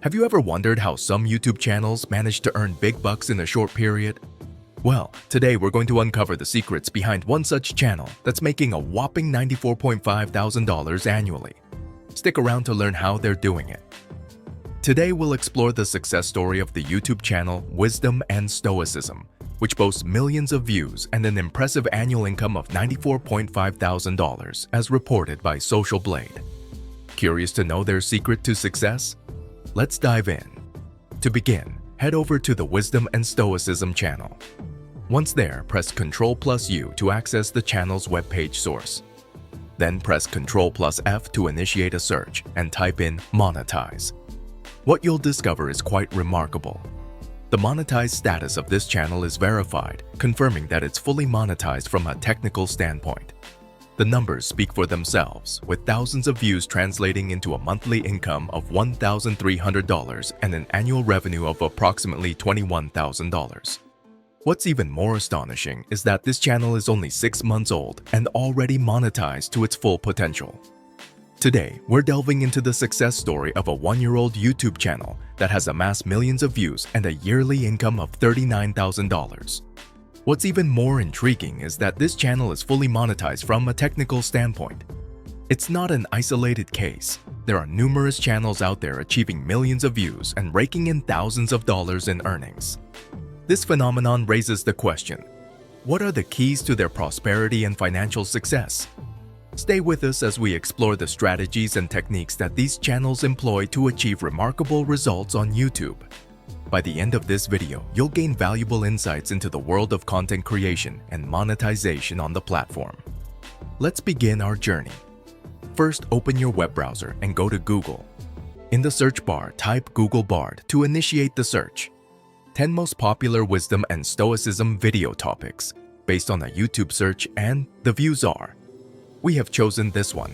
Have you ever wondered how some YouTube channels manage to earn big bucks in a short period? Well, today we're going to uncover the secrets behind one such channel that's making a whopping $94,500 annually. Stick around to learn how they're doing it. Today we'll explore the success story of the YouTube channel Wisdom and Stoicism, which boasts millions of views and an impressive annual income of $94,500 as reported by Social Blade. Curious to know their secret to success? Let's dive in. To begin, head over to the Wisdom and Stoicism channel. Once there, press Ctrl+U to access the channel's webpage source. Then press Ctrl+F to initiate a search and type in Monetize. What you'll discover is quite remarkable. The monetized status of this channel is verified, confirming that it's fully monetized from a technical standpoint. The numbers speak for themselves, with thousands of views translating into a monthly income of $1,300 and an annual revenue of approximately $21,000. What's even more astonishing is that this channel is only 6 months old and already monetized to its full potential. Today, we're delving into the success story of a 1-year-old YouTube channel that has amassed millions of views and a yearly income of $39,000. What's even more intriguing is that this channel is fully monetized from a technical standpoint. It's not an isolated case. There are numerous channels out there achieving millions of views and raking in thousands of dollars in earnings. This phenomenon raises the question, what are the keys to their prosperity and financial success? Stay with us as we explore the strategies and techniques that these channels employ to achieve remarkable results on YouTube. By the end of this video, you'll gain valuable insights into the world of content creation and monetization on the platform. Let's begin our journey. First, open your web browser and go to Google. In the search bar, type Google Bard to initiate the search. 10 most popular wisdom and stoicism video topics, based on a YouTube search, and the views are. We have chosen this one.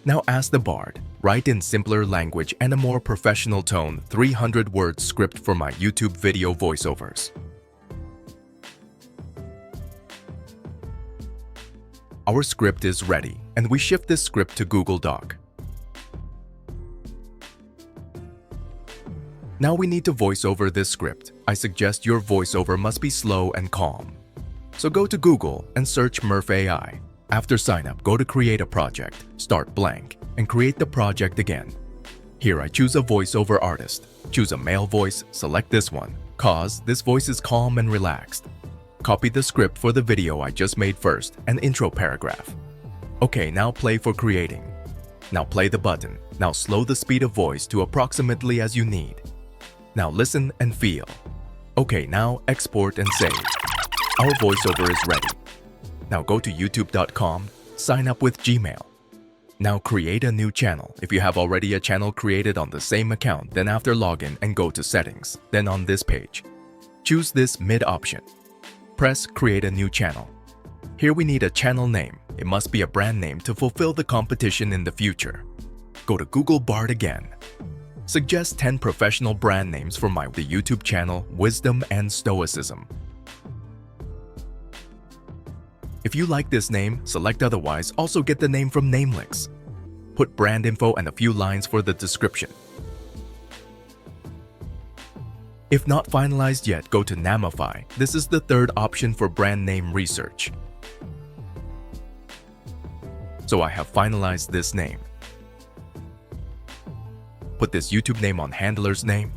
Now ask the Bard, write in simpler language and a more professional tone 300-word script for my YouTube video voiceovers. Our script is ready, and we shift this script to Google Doc. Now we need to voice over this script. I suggest your voiceover must be slow and calm. So go to Google and search Learnify AI. After sign up, go to Create a Project, start blank, and create the project again. Here I choose a voiceover artist. Choose a male voice, select this one, cause this voice is calm and relaxed. Copy the script for the video I just made first, an intro paragraph. Okay, now play for creating. Now play the button. Now slow the speed of voice to approximately as you need. Now listen and feel. Okay, now export and save. Our voiceover is ready. Now go to youtube.com, sign up with Gmail. Now create a new channel. If you have already a channel created on the same account, then after login and go to settings, then on this page. Choose this mid option. Press create a new channel. Here we need a channel name. It must be a brand name to fulfill the competition in the future. Go to Google Bard again. Suggest 10 professional brand names for the YouTube channel Wisdom and Stoicism. If you like this name, select otherwise, also get the name from Namelinks. Put brand info and a few lines for the description. If not finalized yet, go to Namify. This is the third option for brand name research. So I have finalized this name. Put this YouTube name on handler's name.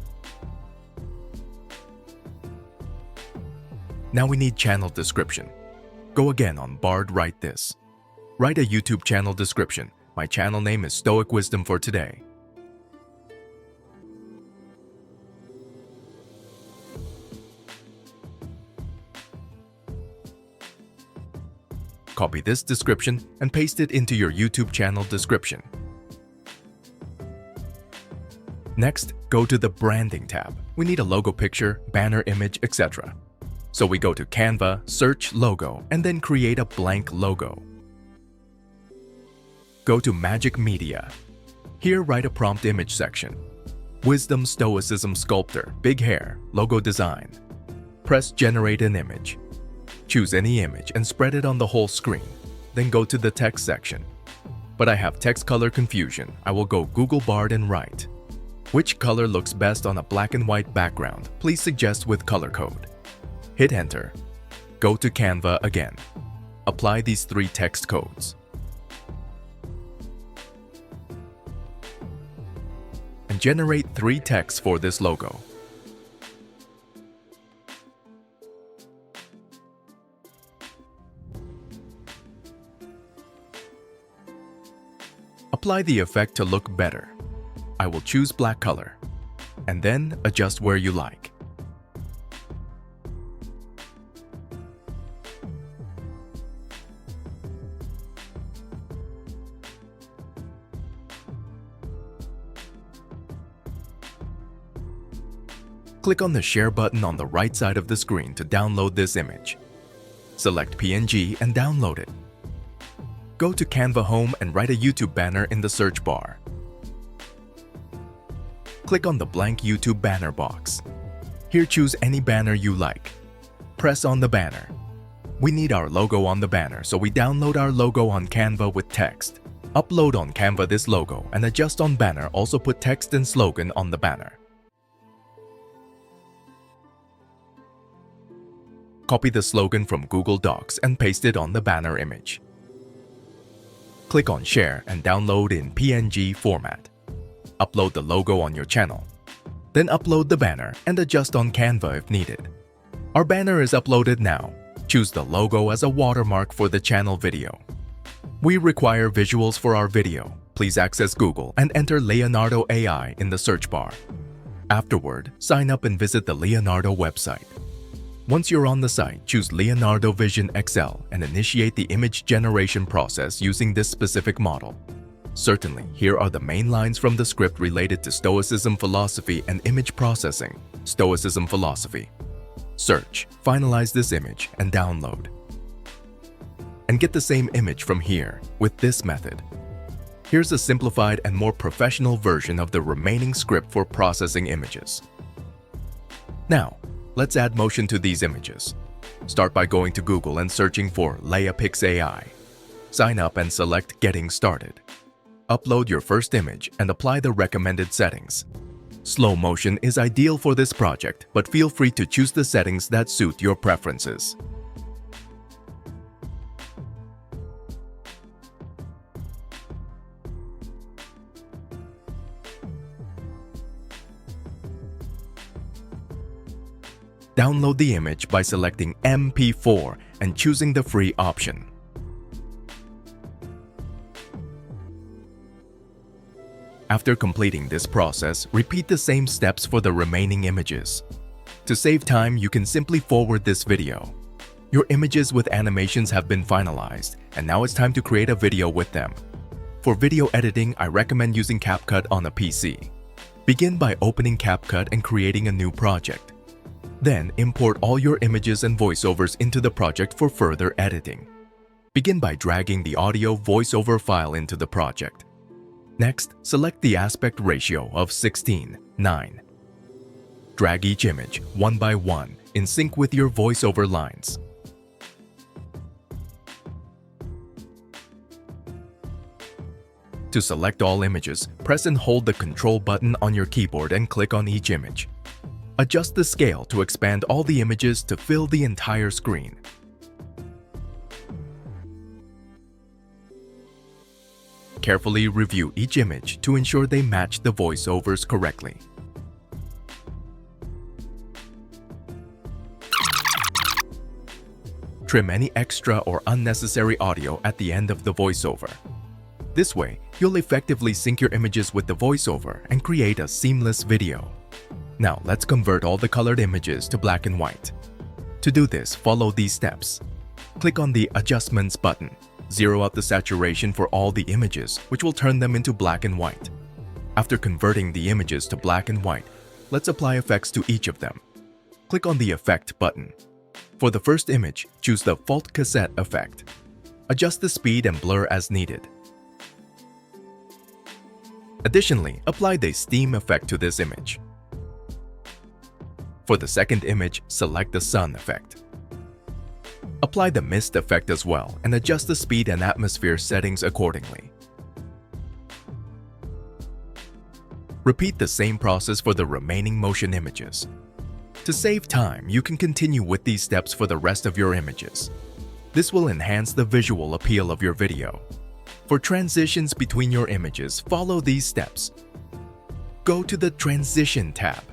Now we need channel description. Go again on Bard, write this. Write a YouTube channel description. My channel name is Stoic Wisdom for today. Copy this description and paste it into your YouTube channel description. Next, go to the Branding tab. We need a logo picture, banner image, etc. So we go to Canva, search logo, and then create a blank logo. Go to Magic Media. Here write a prompt image section. Wisdom Stoicism Sculptor, big hair, logo design. Press Generate an image. Choose any image and spread it on the whole screen. Then go to the text section. But I have text color confusion. I will go Google Bard and write Which color looks best on a black and white background? Please suggest with color code. Hit enter. Go to Canva again. Apply these 3 text codes. And generate 3 texts for this logo. Apply the effect to look better. I will choose black color, and then adjust where you like. Click on the Share button on the right side of the screen to download this image. Select PNG and download it. Go to Canva Home and write a YouTube banner in the search bar. Click on the blank YouTube banner box. Here, choose any banner you like. Press on the banner. We need our logo on the banner, so we download our logo on Canva with text. Upload on Canva this logo and adjust on banner. Also put text and slogan on the banner. Copy the slogan from Google Docs and paste it on the banner image. Click on Share and download in PNG format. Upload the logo on your channel. Then upload the banner and adjust on Canva if needed. Our banner is uploaded now. Choose the logo as a watermark for the channel video. We require visuals for our video. Please access Google and enter Leonardo AI in the search bar. Afterward, sign up and visit the Leonardo website. Once you're on the site, choose Leonardo Vision XL and initiate the image generation process using this specific model. Certainly, here are the main lines from the script related to Stoicism philosophy and image processing. Stoicism philosophy. Search, finalize this image, and download. And get the same image from here with this method. Here's a simplified and more professional version of the remaining script for processing images. Now, let's add motion to these images. Start by going to Google and searching for Leonify AI. Sign up and select Getting Started. Upload your first image and apply the recommended settings. Slow motion is ideal for this project, but feel free to choose the settings that suit your preferences. Download the image by selecting MP4 and choosing the free option. After completing this process, repeat the same steps for the remaining images. To save time, you can simply forward this video. Your images with animations have been finalized, and now it's time to create a video with them. For video editing, I recommend using CapCut on a PC. Begin by opening CapCut and creating a new project. Then, import all your images and voiceovers into the project for further editing. Begin by dragging the audio voiceover file into the project. Next, select the aspect ratio of 16:9. Drag each image one by one in sync with your voiceover lines. To select all images, press and hold the Control button on your keyboard and click on each image. Adjust the scale to expand all the images to fill the entire screen. Carefully review each image to ensure they match the voiceovers correctly. Trim any extra or unnecessary audio at the end of the voiceover. This way, you'll effectively sync your images with the voiceover and create a seamless video. Now, let's convert all the colored images to black and white. To do this, follow these steps. Click on the Adjustments button. Zero out the saturation for all the images, which will turn them into black and white. After converting the images to black and white, let's apply effects to each of them. Click on the Effect button. For the first image, choose the Fault Cassette effect. Adjust the speed and blur as needed. Additionally, apply the Steam effect to this image. For the second image, select the Sun effect. Apply the Mist effect as well and adjust the speed and atmosphere settings accordingly. Repeat the same process for the remaining motion images. To save time, you can continue with these steps for the rest of your images. This will enhance the visual appeal of your video. For transitions between your images, follow these steps. Go to the Transition tab.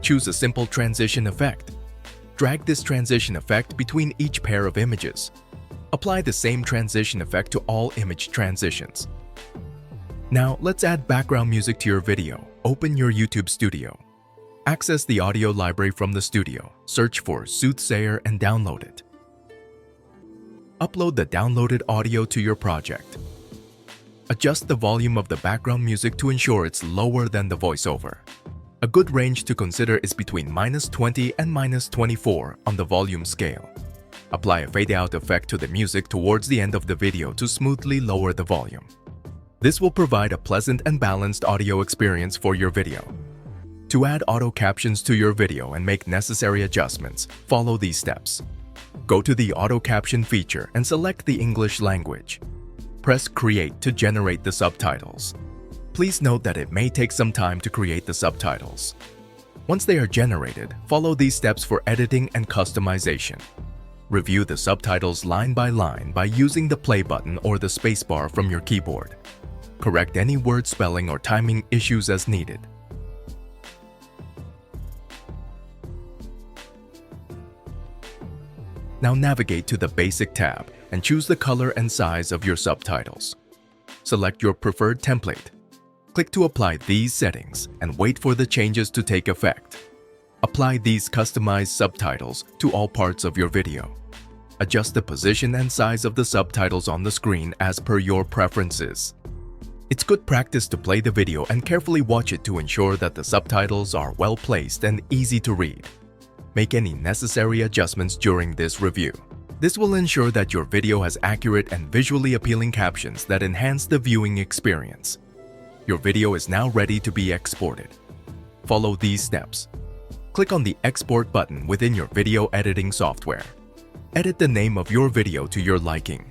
Choose a simple transition effect. Drag this transition effect between each pair of images. Apply the same transition effect to all image transitions. Now, let's add background music to your video. Open your YouTube Studio. Access the audio library from the studio. Search for Soothsayer and download it. Upload the downloaded audio to your project. Adjust the volume of the background music to ensure it's lower than the voiceover. A good range to consider is between -20 and -24 on the volume scale. Apply a fade-out effect to the music towards the end of the video to smoothly lower the volume. This will provide a pleasant and balanced audio experience for your video. To add auto captions to your video and make necessary adjustments, follow these steps. Go to the auto caption feature and select the English language. Press Create to generate the subtitles. Please note that it may take some time to create the subtitles. Once they are generated, follow these steps for editing and customization. Review the subtitles line by line by using the play button or the spacebar from your keyboard. Correct any word spelling or timing issues as needed. Now navigate to the Basic tab and choose the color and size of your subtitles. Select your preferred template. Click to apply these settings and wait for the changes to take effect. Apply these customized subtitles to all parts of your video. Adjust the position and size of the subtitles on the screen as per your preferences. It's good practice to play the video and carefully watch it to ensure that the subtitles are well placed and easy to read. Make any necessary adjustments during this review. This will ensure that your video has accurate and visually appealing captions that enhance the viewing experience. Your video is now ready to be exported. Follow these steps. Click on the Export button within your video editing software. Edit the name of your video to your liking.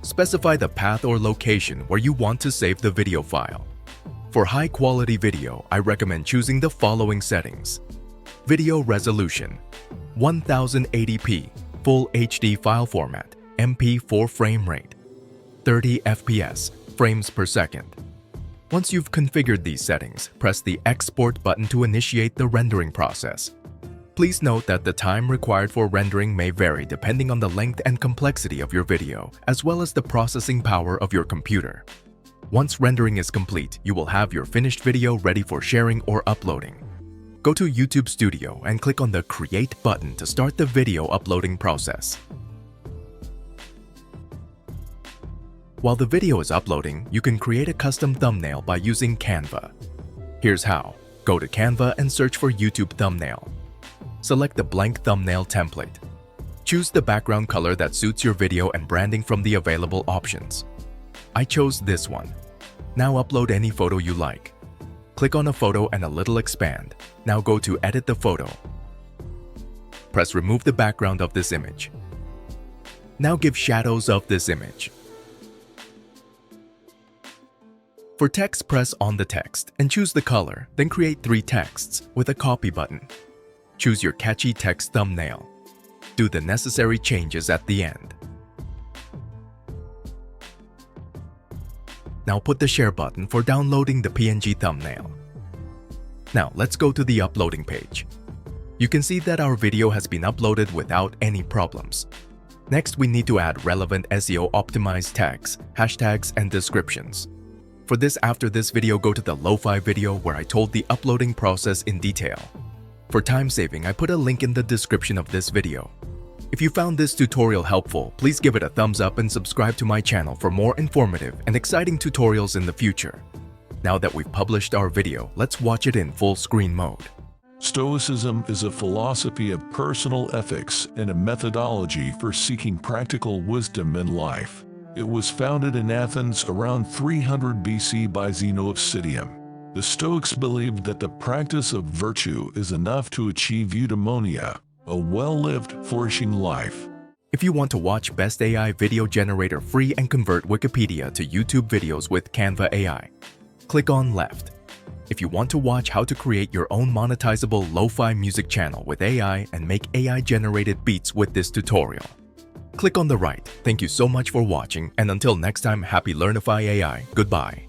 Specify the path or location where you want to save the video file. For high-quality video, I recommend choosing the following settings. Video resolution, 1080p, Full HD file format, MP4 frame rate, 30 FPS, frames per second. Once you've configured these settings, press the Export button to initiate the rendering process. Please note that the time required for rendering may vary depending on the length and complexity of your video, as well as the processing power of your computer. Once rendering is complete, you will have your finished video ready for sharing or uploading. Go to YouTube Studio and click on the Create button to start the video uploading process. While the video is uploading, you can create a custom thumbnail by using Canva. Here's how. Go to Canva and search for YouTube thumbnail. Select the blank thumbnail template. Choose the background color that suits your video and branding from the available options. I chose this one. Now upload any photo you like. Click on a photo and a little expand. Now go to Edit the photo. Press Remove the background of this image. Now give shadows of this image. For text, press on the text and choose the color, then create 3 texts with a copy button. Choose your catchy text thumbnail. Do the necessary changes at the end. Now put the share button for downloading the PNG thumbnail. Now let's go to the uploading page. You can see that our video has been uploaded without any problems. Next, we need to add relevant SEO optimized tags, hashtags, and descriptions. For this, after this video, go to the Lo-Fi video where I told the uploading process in detail. For time saving, I put a link in the description of this video. If you found this tutorial helpful, please give it a thumbs up and subscribe to my channel for more informative and exciting tutorials in the future. Now that we've published our video, let's watch it in full screen mode. Stoicism is a philosophy of personal ethics and a methodology for seeking practical wisdom in life. It was founded in Athens around 300 BC by Zeno of Citium. The Stoics believed that the practice of virtue is enough to achieve eudaimonia, a well-lived, flourishing life. If you want to watch Best AI Video Generator free and convert Wikipedia to YouTube videos with Canva AI, click on left. if you want to watch how to create your own monetizable lo-fi music channel with AI and make AI-generated beats with this tutorial. Click on the right. Thank you so much for watching, and until next time, happy Learnify AI. Goodbye.